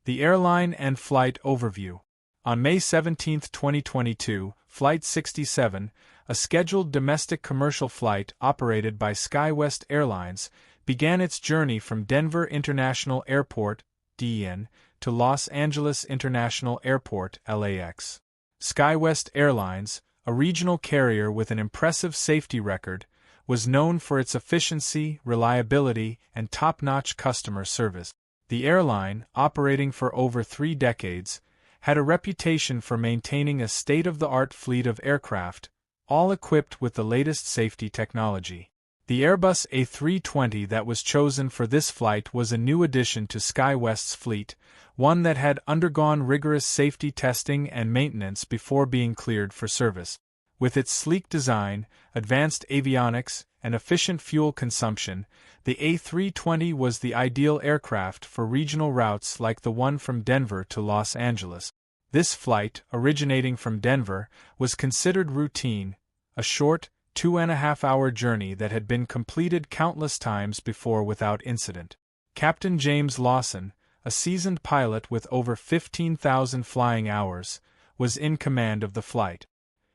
The airline and flight overview. On May 17, 2022, Flight 67, a scheduled domestic commercial flight operated by SkyWest Airlines, began its journey from Denver International Airport, DEN, to Los Angeles International Airport, LAX. SkyWest Airlines, a regional carrier with an impressive safety record, was known for its efficiency, reliability, and top-notch customer service. The airline, operating for over 3 decades, had a reputation for maintaining a state-of-the-art fleet of aircraft, all equipped with the latest safety technology. The Airbus A320 that was chosen for this flight was a new addition to SkyWest's fleet, one that had undergone rigorous safety testing and maintenance before being cleared for service. With its sleek design, advanced avionics, and efficient fuel consumption, the A320 was the ideal aircraft for regional routes like the one from Denver to Los Angeles. This flight, originating from Denver, was considered routine, a short, 2.5-hour journey that had been completed countless times before without incident. Captain James Lawson, a seasoned pilot with over 15,000 flying hours, was in command of the flight.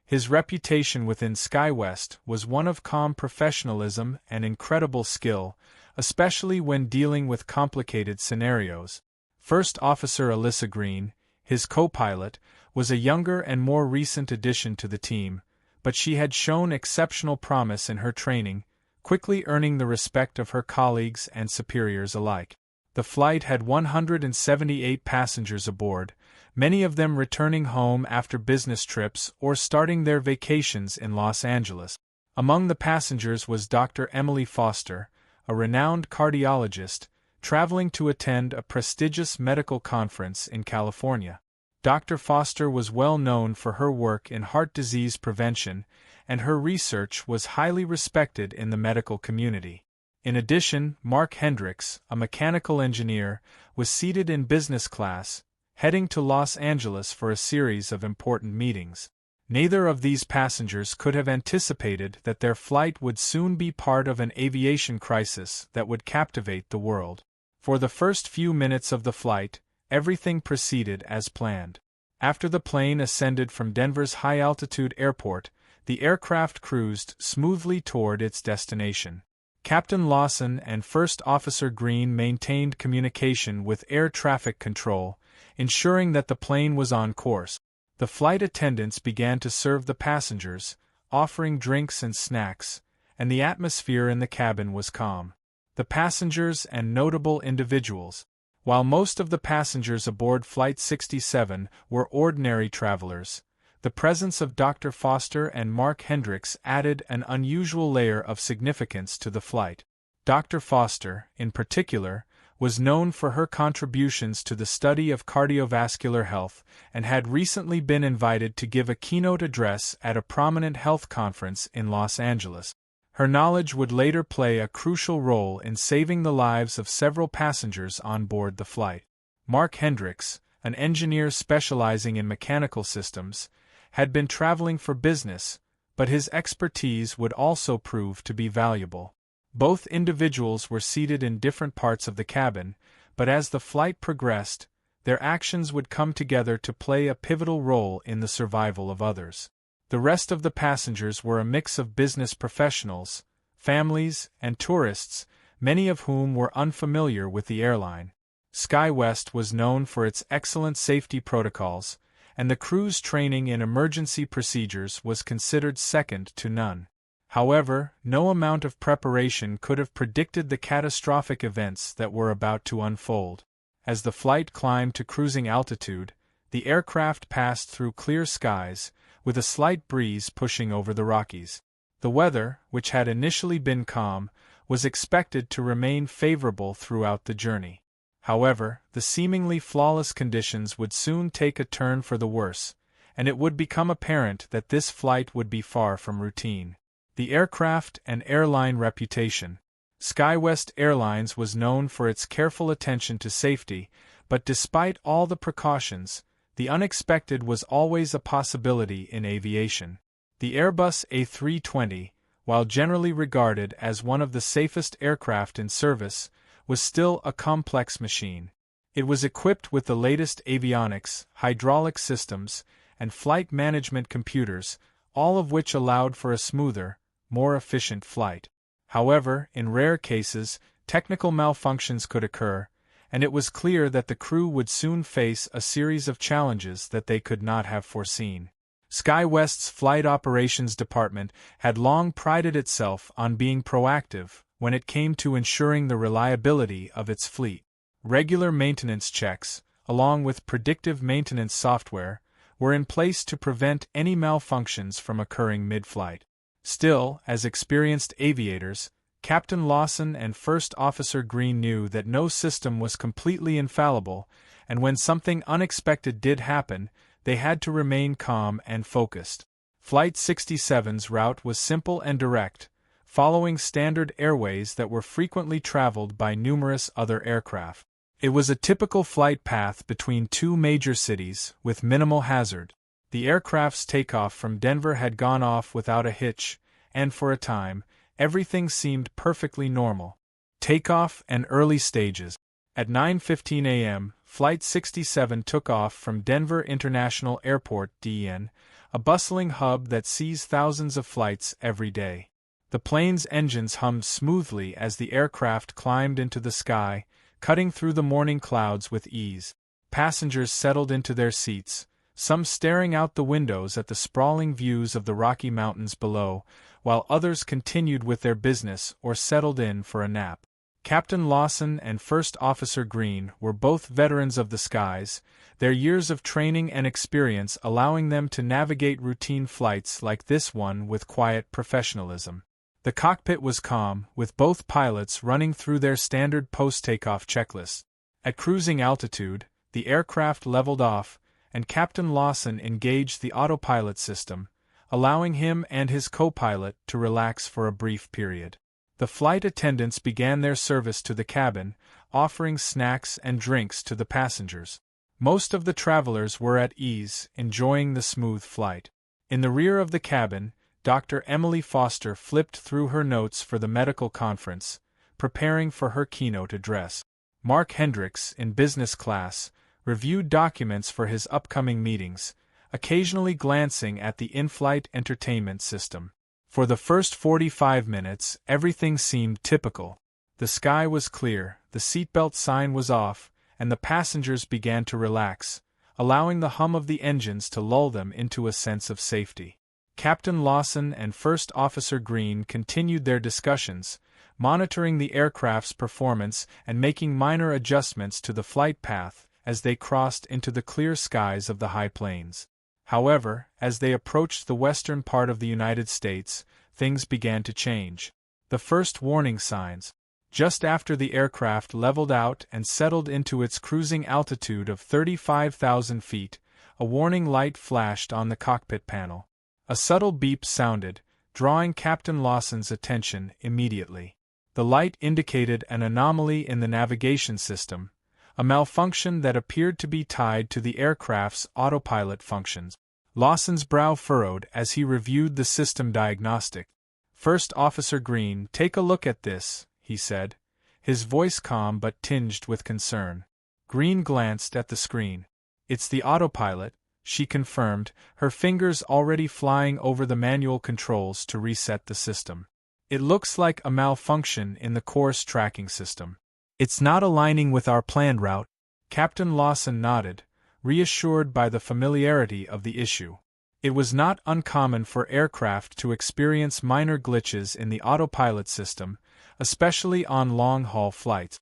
His reputation within SkyWest was one of calm professionalism and incredible skill, especially when dealing with complicated scenarios. First Officer Alyssa Green, his co-pilot, was a younger and more recent addition to the team, but she had shown exceptional promise in her training, quickly earning the respect of her colleagues and superiors alike. The flight had 178 passengers aboard, many of them returning home after business trips or starting their vacations in Los Angeles. Among the passengers was Dr. Emily Foster, a renowned cardiologist, traveling to attend a prestigious medical conference in California. Dr. Foster was well known for her work in heart disease prevention, and her research was highly respected in the medical community. In addition, Mark Hendricks, a mechanical engineer, was seated in business class, heading to Los Angeles for a series of important meetings. Neither of these passengers could have anticipated that their flight would soon be part of an aviation crisis that would captivate the world. For the first few minutes of the flight, everything proceeded as planned. After the plane ascended from Denver's high-altitude airport, the aircraft cruised smoothly toward its destination. Captain Lawson and First Officer Green maintained communication with air traffic control, ensuring that the plane was on course. The flight attendants began to serve the passengers, offering drinks and snacks, and the atmosphere in the cabin was calm. The passengers and notable individuals. While most of the passengers aboard Flight 67 were ordinary travelers, the presence of Dr. Foster and Mark Hendricks added an unusual layer of significance to the flight. Dr. Foster, in particular, was known for her contributions to the study of cardiovascular health and had recently been invited to give a keynote address at a prominent health conference in Los Angeles. Her knowledge would later play a crucial role in saving the lives of several passengers on board the flight. Mark Hendricks, an engineer specializing in mechanical systems, had been traveling for business, but his expertise would also prove to be valuable. Both individuals were seated in different parts of the cabin, but as the flight progressed, their actions would come together to play a pivotal role in the survival of others. The rest of the passengers were a mix of business professionals, families, and tourists, many of whom were unfamiliar with the airline. SkyWest was known for its excellent safety protocols, and the crew's training in emergency procedures was considered second to none. However, no amount of preparation could have predicted the catastrophic events that were about to unfold. As the flight climbed to cruising altitude, the aircraft passed through clear skies, with a slight breeze pushing over the Rockies. The weather, which had initially been calm, was expected to remain favorable throughout the journey. However, the seemingly flawless conditions would soon take a turn for the worse, and it would become apparent that this flight would be far from routine. The aircraft and airline reputation. SkyWest Airlines was known for its careful attention to safety, but despite all the precautions, the unexpected was always a possibility in aviation. The Airbus A320, while generally regarded as one of the safest aircraft in service, was still a complex machine. It was equipped with the latest avionics, hydraulic systems, and flight management computers, all of which allowed for a smoother, more efficient flight. However, in rare cases, technical malfunctions could occur, and it was clear that the crew would soon face a series of challenges that they could not have foreseen. SkyWest's Flight Operations Department had long prided itself on being proactive when it came to ensuring the reliability of its fleet. Regular maintenance checks, along with predictive maintenance software, were in place to prevent any malfunctions from occurring mid-flight. Still, as experienced aviators, Captain Lawson and First Officer Green knew that no system was completely infallible, and when something unexpected did happen, they had to remain calm and focused. Flight 67's route was simple and direct, following standard airways that were frequently traveled by numerous other aircraft. It was a typical flight path between two major cities, with minimal hazard. The aircraft's takeoff from Denver had gone off without a hitch, and for a time, everything seemed perfectly normal. Takeoff and early stages. At 9:15 a.m., Flight 67 took off from Denver International Airport (DEN), a bustling hub that sees thousands of flights every day. The plane's engines hummed smoothly as the aircraft climbed into the sky, cutting through the morning clouds with ease. Passengers settled into their seats, some staring out the windows at the sprawling views of the Rocky Mountains below, while others continued with their business or settled in for a nap. Captain Lawson and First Officer Green were both veterans of the skies, their years of training and experience allowing them to navigate routine flights like this one with quiet professionalism. The cockpit was calm, with both pilots running through their standard post-takeoff checklists. At cruising altitude, the aircraft leveled off, and Captain Lawson engaged the autopilot system, allowing him and his co-pilot to relax for a brief period. The flight attendants began their service to the cabin, offering snacks and drinks to the passengers. Most of the travelers were at ease, enjoying the smooth flight. In the rear of the cabin, Dr. Emily Foster flipped through her notes for the medical conference, preparing for her keynote address. Mark Hendricks, in business class, reviewed documents for his upcoming meetings, occasionally glancing at the in-flight entertainment system. For the first 45 minutes, everything seemed typical. The sky was clear, the seatbelt sign was off, and the passengers began to relax, allowing the hum of the engines to lull them into a sense of safety. Captain Lawson and First Officer Green continued their discussions, monitoring the aircraft's performance and making minor adjustments to the flight path as they crossed into the clear skies of the high plains. However, as they approached the western part of the United States, things began to change. The first warning signs. Just after the aircraft leveled out and settled into its cruising altitude of 35,000 feet, a warning light flashed on the cockpit panel. A subtle beep sounded, drawing Captain Lawson's attention immediately. The light indicated an anomaly in the navigation system, a malfunction that appeared to be tied to the aircraft's autopilot functions. Lawson's brow furrowed as he reviewed the system diagnostic. First Officer Green, take a look at this, he said, his voice calm but tinged with concern. Green glanced at the screen. It's the autopilot, she confirmed, her fingers already flying over the manual controls to reset the system. It looks like a malfunction in the course tracking system. It's not aligning with our planned route. Captain Lawson nodded, reassured by the familiarity of the issue. It was not uncommon for aircraft to experience minor glitches in the autopilot system, especially on long-haul flights.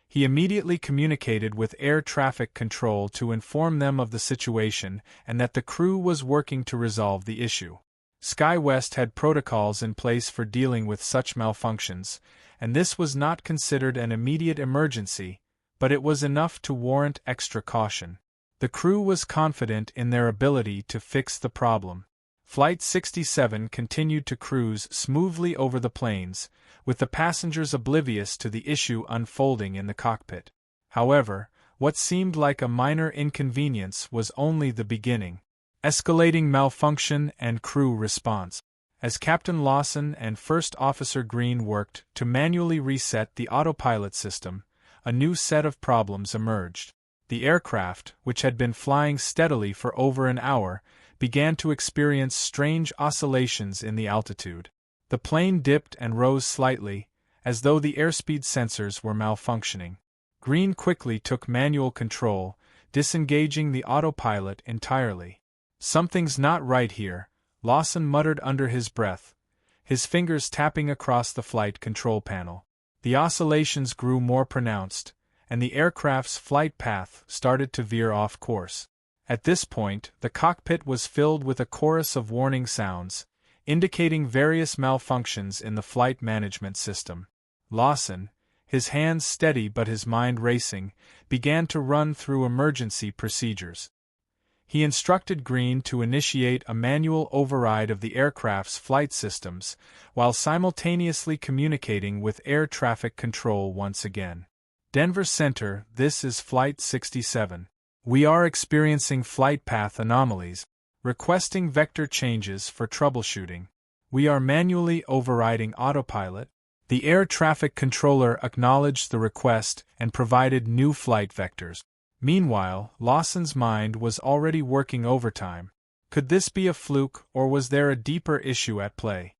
He immediately communicated with air traffic control to inform them of the situation and that the crew was working to resolve the issue. SkyWest had protocols in place for dealing with such malfunctions, and this was not considered an immediate emergency, but it was enough to warrant extra caution. The crew was confident in their ability to fix the problem. Flight 67 continued to cruise smoothly over the plains, with the passengers oblivious to the issue unfolding in the cockpit. However, what seemed like a minor inconvenience was only the beginning. Escalating malfunction and crew response. As Captain Lawson and First Officer Green worked to manually reset the autopilot system, a new set of problems emerged. The aircraft, which had been flying steadily for over an hour, began to experience strange oscillations in the altitude. The plane dipped and rose slightly, as though the airspeed sensors were malfunctioning. Green quickly took manual control, disengaging the autopilot entirely. "Something's not right here," Lawson muttered under his breath, his fingers tapping across the flight control panel. The oscillations grew more pronounced, and the aircraft's flight path started to veer off course. At this point, the cockpit was filled with a chorus of warning sounds, indicating various malfunctions in the flight management system. Lawson, his hands steady but his mind racing, began to run through emergency procedures. He instructed Green to initiate a manual override of the aircraft's flight systems, while simultaneously communicating with air traffic control once again. "Denver Center, this is Flight 67. We are experiencing flight path anomalies. Requesting vector changes for troubleshooting. We are manually overriding autopilot." The air traffic controller acknowledged the request and provided new flight vectors. Meanwhile, Lawson's mind was already working overtime. Could this be a fluke, or was there a deeper issue at play?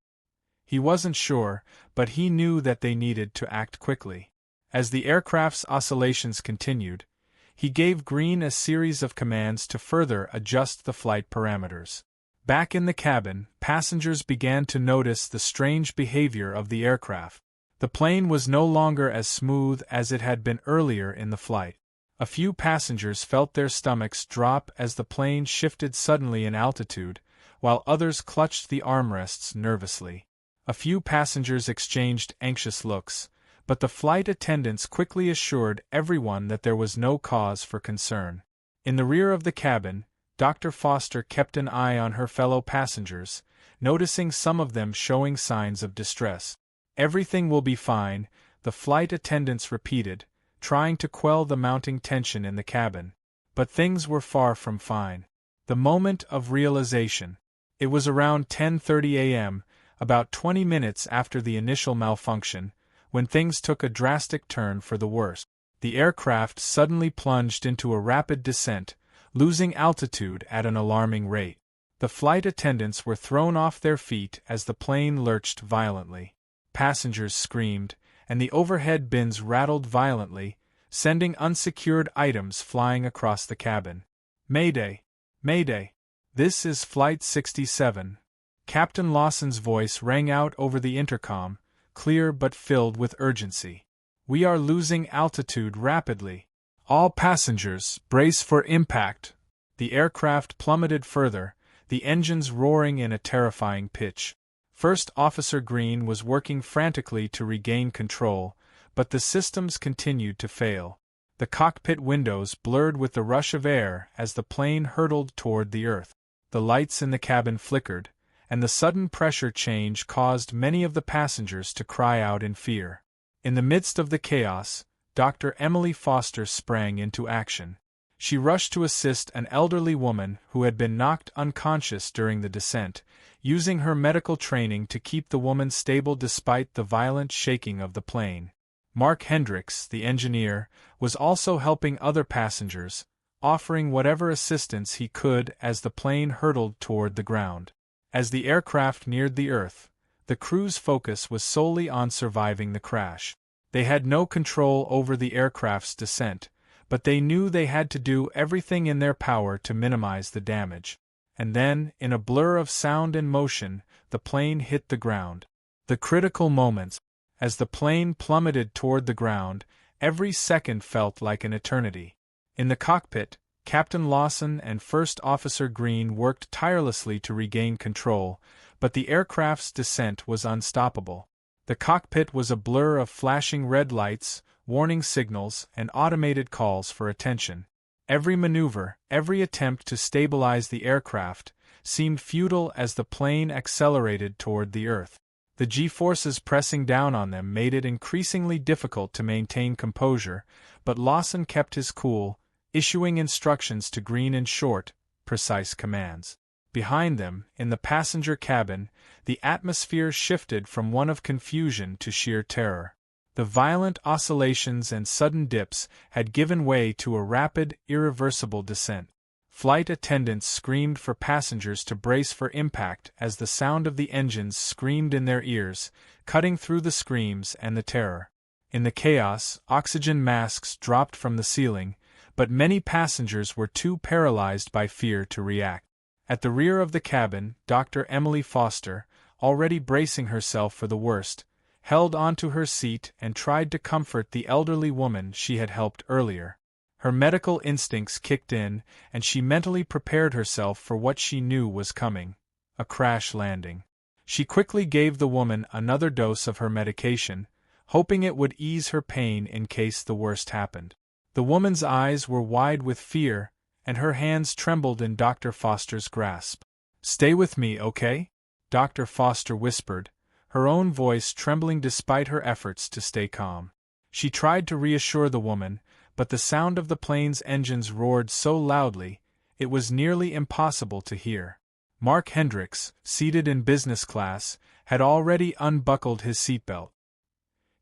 He wasn't sure, but he knew that they needed to act quickly. As the aircraft's oscillations continued, he gave Green a series of commands to further adjust the flight parameters. Back in the cabin, passengers began to notice the strange behavior of the aircraft. The plane was no longer as smooth as it had been earlier in the flight. A few passengers felt their stomachs drop as the plane shifted suddenly in altitude, while others clutched the armrests nervously. A few passengers exchanged anxious looks, but the flight attendants quickly assured everyone that there was no cause for concern. In the rear of the cabin, Dr. Foster kept an eye on her fellow passengers, noticing some of them showing signs of distress. "Everything will be fine," the flight attendants repeated, trying to quell the mounting tension in the cabin. But things were far from fine. The moment of realization. It was around 10:30 a.m., about 20 minutes after the initial malfunction, when things took a drastic turn for the worse. The aircraft suddenly plunged into a rapid descent, losing altitude at an alarming rate. The flight attendants were thrown off their feet as the plane lurched violently. Passengers screamed, and the overhead bins rattled violently, sending unsecured items flying across the cabin. "Mayday! Mayday! This is Flight 67. Captain Lawson's voice rang out over the intercom, clear but filled with urgency. "We are losing altitude rapidly. All passengers, brace for impact." The aircraft plummeted further, the engines roaring in a terrifying pitch. First Officer Green was working frantically to regain control, but the systems continued to fail. The cockpit windows blurred with the rush of air as the plane hurtled toward the earth. The lights in the cabin flickered, and the sudden pressure change caused many of the passengers to cry out in fear. In the midst of the chaos, Dr. Emily Foster sprang into action. She rushed to assist an elderly woman who had been knocked unconscious during the descent, using her medical training to keep the woman stable despite the violent shaking of the plane. Mark Hendricks, the engineer, was also helping other passengers, offering whatever assistance he could as the plane hurtled toward the ground. As the aircraft neared the earth, the crew's focus was solely on surviving the crash. They had no control over the aircraft's descent, but they knew they had to do everything in their power to minimize the damage. And then, in a blur of sound and motion, the plane hit the ground. The critical moments. As the plane plummeted toward the ground, every second felt like an eternity. In the cockpit, Captain Lawson and First Officer Green worked tirelessly to regain control, but the aircraft's descent was unstoppable. The cockpit was a blur of flashing red lights, warning signals, and automated calls for attention. Every maneuver, every attempt to stabilize the aircraft, seemed futile as the plane accelerated toward the earth. The G-forces pressing down on them made it increasingly difficult to maintain composure, but Lawson kept his cool, issuing instructions to Green in short, precise commands. Behind them, in the passenger cabin, the atmosphere shifted from one of confusion to sheer terror. The violent oscillations and sudden dips had given way to a rapid, irreversible descent. Flight attendants screamed for passengers to brace for impact as the sound of the engines screamed in their ears, cutting through the screams and the terror. In the chaos, oxygen masks dropped from the ceiling, but many passengers were too paralyzed by fear to react. At the rear of the cabin, Dr. Emily Foster, already bracing herself for the worst, held onto her seat and tried to comfort the elderly woman she had helped earlier. Her medical instincts kicked in, and she mentally prepared herself for what she knew was coming: a crash landing. She quickly gave the woman another dose of her medication, hoping it would ease her pain in case the worst happened. The woman's eyes were wide with fear, and her hands trembled in Dr. Foster's grasp. "Stay with me, okay?" Dr. Foster whispered, her own voice trembling despite her efforts to stay calm. She tried to reassure the woman, but the sound of the plane's engines roared so loudly, it was nearly impossible to hear. Mark Hendricks, seated in business class, had already unbuckled his seatbelt.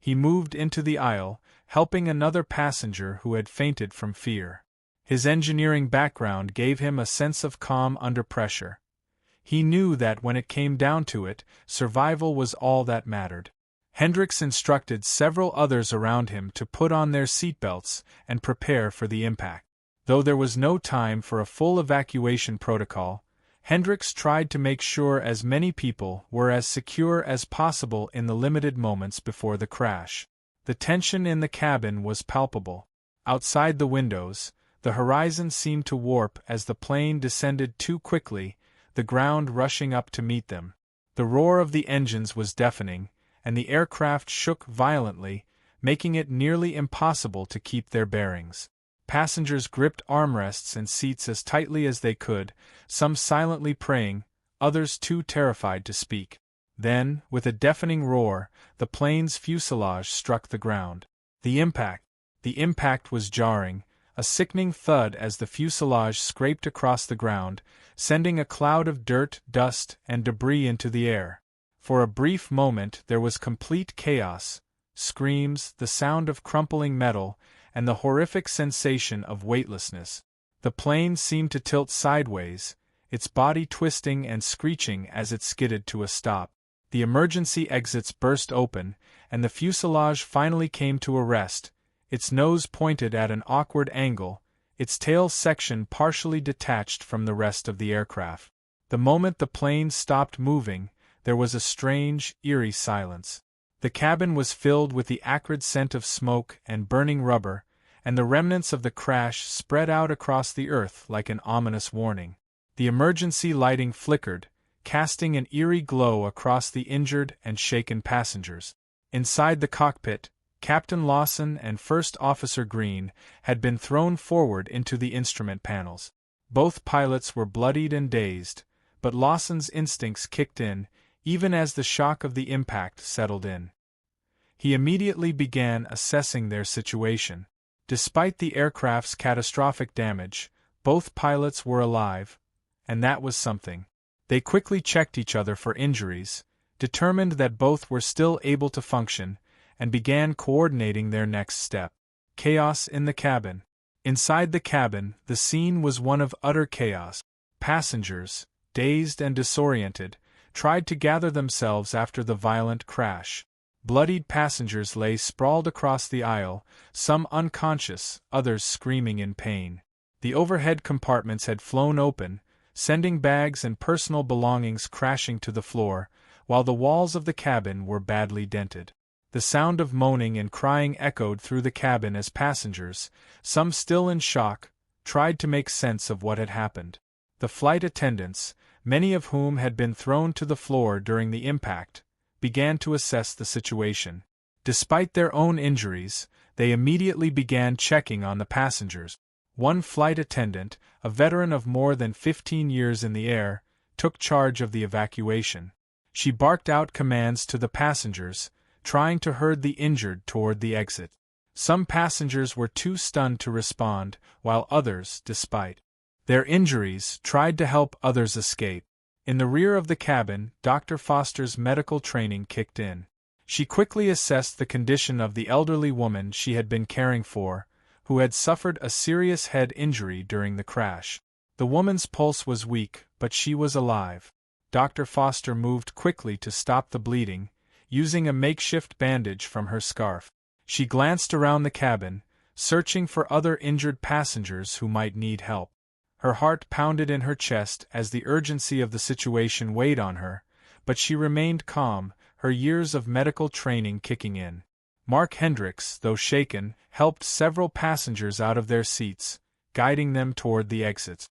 He moved into the aisle, helping another passenger who had fainted from fear. His engineering background gave him a sense of calm under pressure. He knew that when it came down to it, survival was all that mattered. Hendricks instructed several others around him to put on their seatbelts and prepare for the impact. Though there was no time for a full evacuation protocol, Hendricks tried to make sure as many people were as secure as possible in the limited moments before the crash. The tension in the cabin was palpable. Outside the windows, the horizon seemed to warp as the plane descended too quickly, the ground rushing up to meet them. The roar of the engines was deafening, and the aircraft shook violently, making it nearly impossible to keep their bearings. Passengers gripped armrests and seats as tightly as they could, some silently praying, others too terrified to speak. Then, with a deafening roar, the plane's fuselage struck the ground. The impact was jarring, a sickening thud as the fuselage scraped across the ground, sending a cloud of dirt, dust, and debris into the air. For a brief moment there was complete chaos: screams, the sound of crumpling metal, and the horrific sensation of weightlessness. The plane seemed to tilt sideways, its body twisting and screeching as it skidded to a stop. The emergency exits burst open, and the fuselage finally came to a rest, its nose pointed at an awkward angle, its tail section partially detached from the rest of the aircraft. The moment the plane stopped moving, there was a strange, eerie silence. The cabin was filled with the acrid scent of smoke and burning rubber, and the remnants of the crash spread out across the earth like an ominous warning. The emergency lighting flickered, casting an eerie glow across the injured and shaken passengers. Inside the cockpit, Captain Lawson and First Officer Green had been thrown forward into the instrument panels. Both pilots were bloodied and dazed, but Lawson's instincts kicked in, even as the shock of the impact settled in. He immediately began assessing their situation. Despite the aircraft's catastrophic damage, both pilots were alive, and that was something. They quickly checked each other for injuries, determined that both were still able to function, and began coordinating their next step. Chaos in the cabin. Inside the cabin, the scene was one of utter chaos. Passengers, dazed and disoriented, tried to gather themselves after the violent crash. Bloodied passengers lay sprawled across the aisle, some unconscious, others screaming in pain. The overhead compartments had flown open, sending bags and personal belongings crashing to the floor, while the walls of the cabin were badly dented. The sound of moaning and crying echoed through the cabin as passengers, some still in shock, tried to make sense of what had happened. The flight attendants, many of whom had been thrown to the floor during the impact, began to assess the situation. Despite their own injuries, they immediately began checking on the passengers. One flight attendant, a veteran of more than 15 years in the air, took charge of the evacuation. She barked out commands to the passengers, trying to herd the injured toward the exit. Some passengers were too stunned to respond, while others, despite their injuries, tried to help others escape. In the rear of the cabin, Dr. Foster's medical training kicked in. She quickly assessed the condition of the elderly woman she had been caring for, who had suffered a serious head injury during the crash. The woman's pulse was weak, but she was alive. Dr. Foster moved quickly to stop the bleeding, using a makeshift bandage from her scarf. She glanced around the cabin, searching for other injured passengers who might need help. Her heart pounded in her chest as the urgency of the situation weighed on her, but she remained calm, her years of medical training kicking in. Mark Hendricks, though shaken, helped several passengers out of their seats, guiding them toward the exits.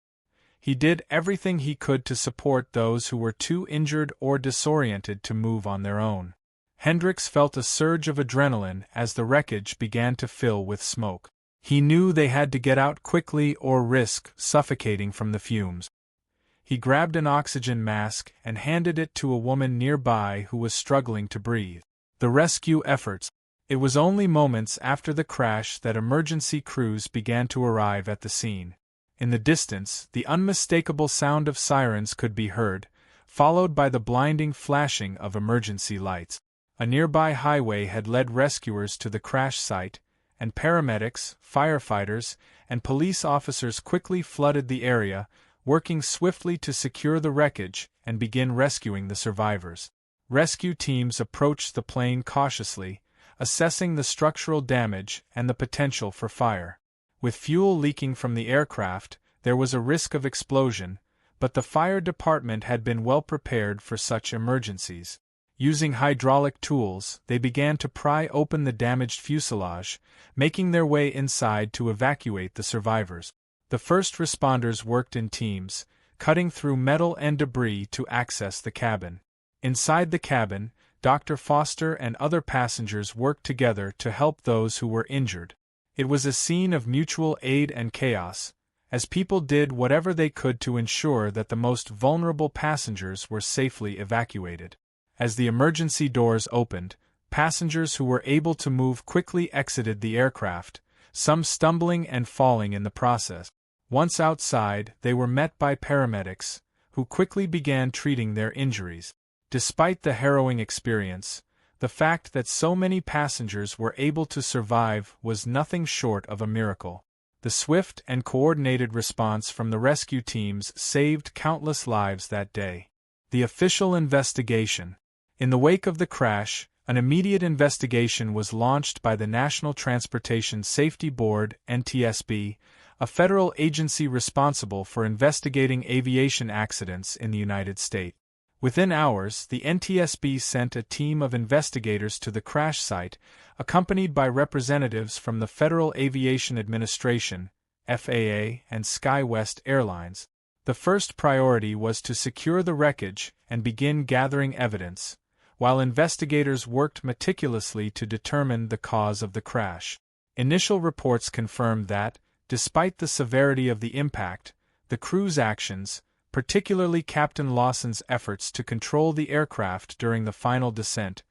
He did everything he could to support those who were too injured or disoriented to move on their own. Hendricks felt a surge of adrenaline as the wreckage began to fill with smoke. He knew they had to get out quickly or risk suffocating from the fumes. He grabbed an oxygen mask and handed it to a woman nearby who was struggling to breathe. The rescue efforts. It was only moments after the crash that emergency crews began to arrive at the scene. In the distance, the unmistakable sound of sirens could be heard, followed by the blinding flashing of emergency lights. A nearby highway had led rescuers to the crash site, and paramedics, firefighters, and police officers quickly flooded the area, working swiftly to secure the wreckage and begin rescuing the survivors. Rescue teams approached the plane cautiously, assessing the structural damage and the potential for fire. With fuel leaking from the aircraft, there was a risk of explosion, but the fire department had been well prepared for such emergencies. Using hydraulic tools, they began to pry open the damaged fuselage, making their way inside to evacuate the survivors. The first responders worked in teams, cutting through metal and debris to access the cabin. Inside the cabin, Dr. Foster and other passengers worked together to help those who were injured. It was a scene of mutual aid and chaos, as people did whatever they could to ensure that the most vulnerable passengers were safely evacuated. As the emergency doors opened, passengers who were able to move quickly exited the aircraft, some stumbling and falling in the process. Once outside, they were met by paramedics, who quickly began treating their injuries. Despite the harrowing experience, the fact that so many passengers were able to survive was nothing short of a miracle. The swift and coordinated response from the rescue teams saved countless lives that day. The official investigation. In the wake of the crash, an immediate investigation was launched by the National Transportation Safety Board (NTSB), a federal agency responsible for investigating aviation accidents in the United States. Within hours, the NTSB sent a team of investigators to the crash site, accompanied by representatives from the Federal Aviation Administration (FAA) and SkyWest Airlines. The first priority was to secure the wreckage and begin gathering evidence, while investigators worked meticulously to determine the cause of the crash. Initial reports confirmed that, despite the severity of the impact, the crew's actions, particularly Captain Lawson's efforts to control the aircraft during the final descent,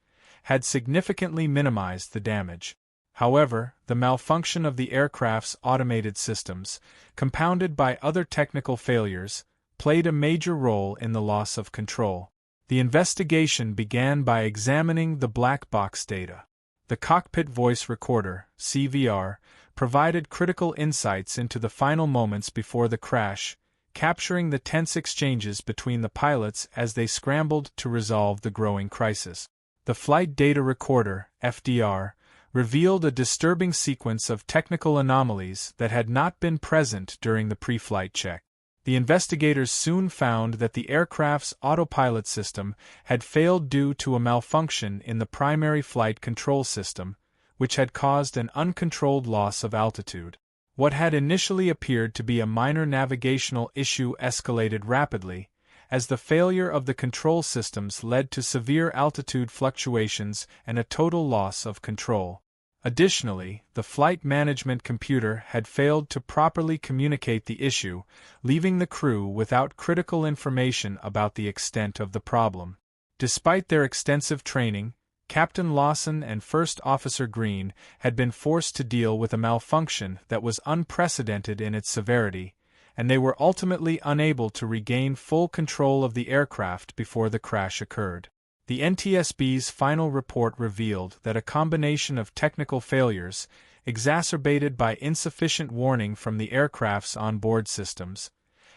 had significantly minimized the damage. However, the malfunction of the aircraft's automated systems, compounded by other technical failures, played a major role in the loss of control. The investigation began by examining the black box data. The cockpit voice recorder, CVR, provided critical insights into the final moments before the crash, capturing the tense exchanges between the pilots as they scrambled to resolve the growing crisis. The flight data recorder, FDR, revealed a disturbing sequence of technical anomalies that had not been present during the pre-flight check. The investigators soon found that the aircraft's autopilot system had failed due to a malfunction in the primary flight control system, which had caused an uncontrolled loss of altitude. What had initially appeared to be a minor navigational issue escalated rapidly, as the failure of the control systems led to severe altitude fluctuations and a total loss of control. Additionally, the flight management computer had failed to properly communicate the issue, leaving the crew without critical information about the extent of the problem. Despite their extensive training, Captain Lawson and First Officer Green had been forced to deal with a malfunction that was unprecedented in its severity, and they were ultimately unable to regain full control of the aircraft before the crash occurred. The NTSB's final report revealed that a combination of technical failures, exacerbated by insufficient warning from the aircraft's onboard systems,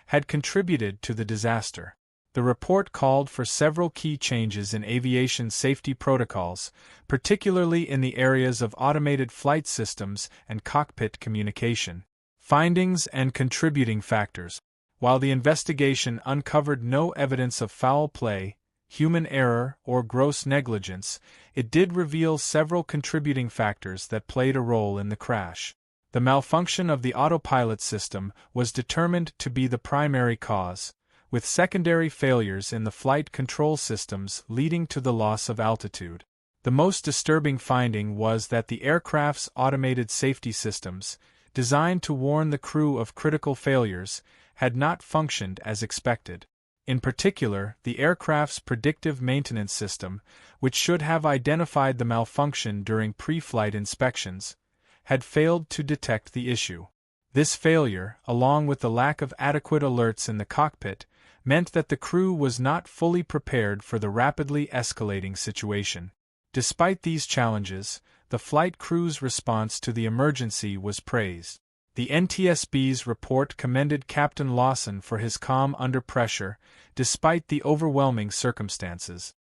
had contributed to the disaster. The report called for several key changes in aviation safety protocols, particularly in the areas of automated flight systems and cockpit communication. Findings and contributing factors. While the investigation uncovered no evidence of foul play, human error, or gross negligence, it did reveal several contributing factors that played a role in the crash. The malfunction of the autopilot system was determined to be the primary cause, with secondary failures in the flight control systems leading to the loss of altitude. The most disturbing finding was that the aircraft's automated safety systems, designed to warn the crew of critical failures, had not functioned as expected. In particular, the aircraft's predictive maintenance system, which should have identified the malfunction during pre-flight inspections, had failed to detect the issue. This failure, along with the lack of adequate alerts in the cockpit, meant that the crew was not fully prepared for the rapidly escalating situation. Despite these challenges, the flight crew's response to the emergency was praised. The NTSB's report commended Captain Lawson for his calm under pressure, despite the overwhelming circumstances.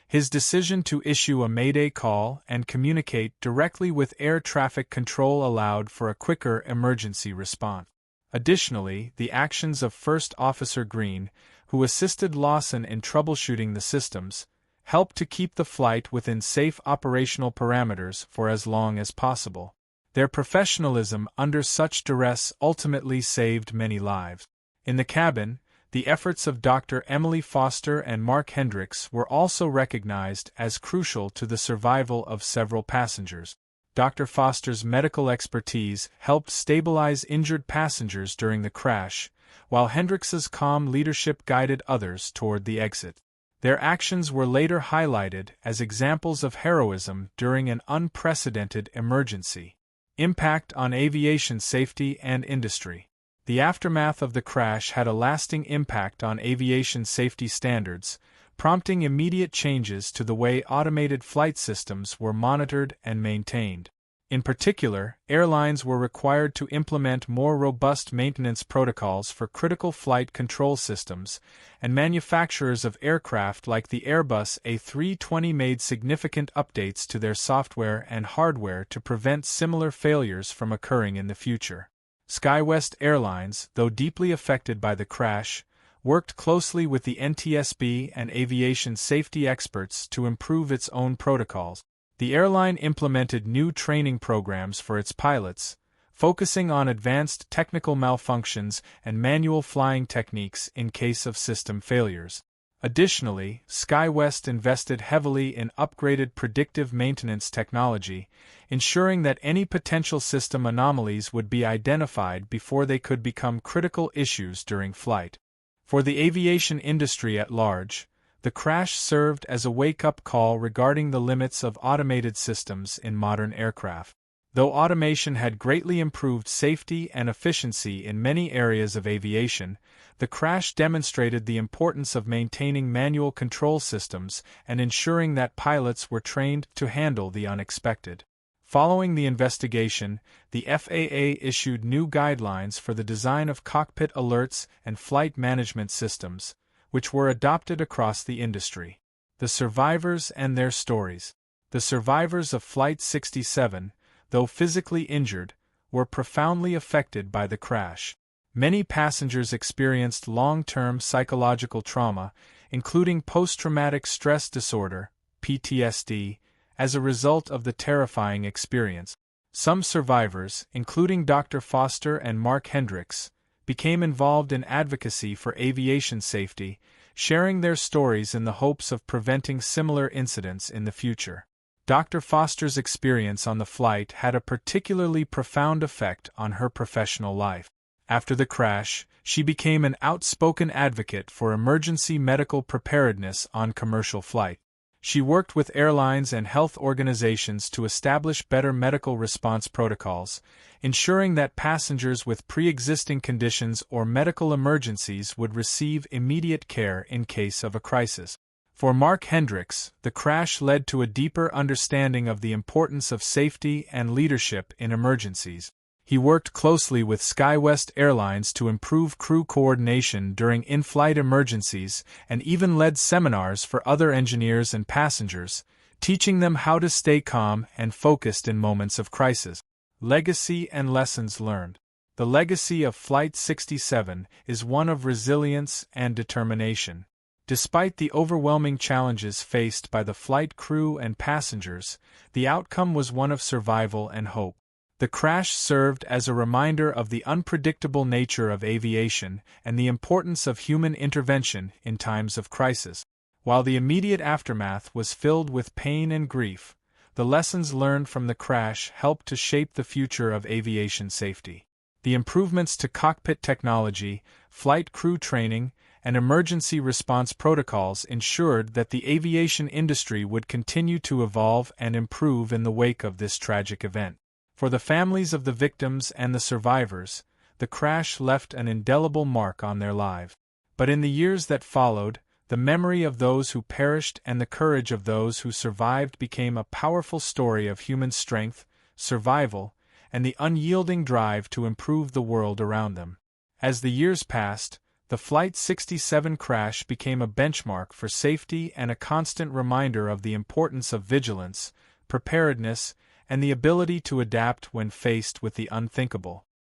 His decision to issue a Mayday call and communicate directly with air traffic control allowed for a quicker emergency response. Additionally, the actions of First Officer Green, who assisted Lawson in troubleshooting the systems, helped to keep the flight within safe operational parameters for as long as possible. Their professionalism under such duress ultimately saved many lives. In the cabin, the efforts of Dr. Emily Foster and Mark Hendricks were also recognized as crucial to the survival of several passengers. Dr. Foster's medical expertise helped stabilize injured passengers during the crash, while Hendricks's calm leadership guided others toward the exit. Their actions were later highlighted as examples of heroism during an unprecedented emergency. Impact on aviation safety and industry. The aftermath of the crash had a lasting impact on aviation safety standards, prompting immediate changes to the way automated flight systems were monitored and maintained. In particular, airlines were required to implement more robust maintenance protocols for critical flight control systems, and manufacturers of aircraft like the Airbus A320 made significant updates to their software and hardware to prevent similar failures from occurring in the future. SkyWest Airlines, though deeply affected by the crash, worked closely with the NTSB and aviation safety experts to improve its own protocols. The airline implemented new training programs for its pilots, focusing on advanced technical malfunctions and manual flying techniques in case of system failures. Additionally, SkyWest invested heavily in upgraded predictive maintenance technology, ensuring that any potential system anomalies would be identified before they could become critical issues during flight. For the aviation industry at large, the crash served as a wake-up call regarding the limits of automated systems in modern aircraft. Though automation had greatly improved safety and efficiency in many areas of aviation, the crash demonstrated the importance of maintaining manual control systems and ensuring that pilots were trained to handle the unexpected. Following the investigation, the FAA issued new guidelines for the design of cockpit alerts and flight management systems, which were adopted across the industry. The survivors and their stories. The survivors of Flight 67, though physically injured, were profoundly affected by the crash. Many passengers experienced long-term psychological trauma, including post-traumatic stress disorder, PTSD, as a result of the terrifying experience. Some survivors, including Dr. Foster and Mark Hendricks, became involved in advocacy for aviation safety, sharing their stories in the hopes of preventing similar incidents in the future. Dr. Foster's experience on the flight had a particularly profound effect on her professional life. After the crash, she became an outspoken advocate for emergency medical preparedness on commercial flight. She worked with airlines and health organizations to establish better medical response protocols, ensuring that passengers with pre-existing conditions or medical emergencies would receive immediate care in case of a crisis. For Mark Hendricks, the crash led to a deeper understanding of the importance of safety and leadership in emergencies. He worked closely with SkyWest Airlines to improve crew coordination during in-flight emergencies and even led seminars for other engineers and passengers, teaching them how to stay calm and focused in moments of crisis. Legacy and lessons learned. The legacy of Flight 67 is one of resilience and determination. Despite the overwhelming challenges faced by the flight crew and passengers, the outcome was one of survival and hope. The crash served as a reminder of the unpredictable nature of aviation and the importance of human intervention in times of crisis. While the immediate aftermath was filled with pain and grief, the lessons learned from the crash helped to shape the future of aviation safety. The improvements to cockpit technology, flight crew training, and emergency response protocols ensured that the aviation industry would continue to evolve and improve in the wake of this tragic event. For the families of the victims and the survivors, the crash left an indelible mark on their lives. But in the years that followed, the memory of those who perished and the courage of those who survived became a powerful story of human strength, survival, and the unyielding drive to improve the world around them. As the years passed, the Flight 67 crash became a benchmark for safety and a constant reminder of the importance of vigilance, preparedness, and the ability to adapt when faced with the unthinkable.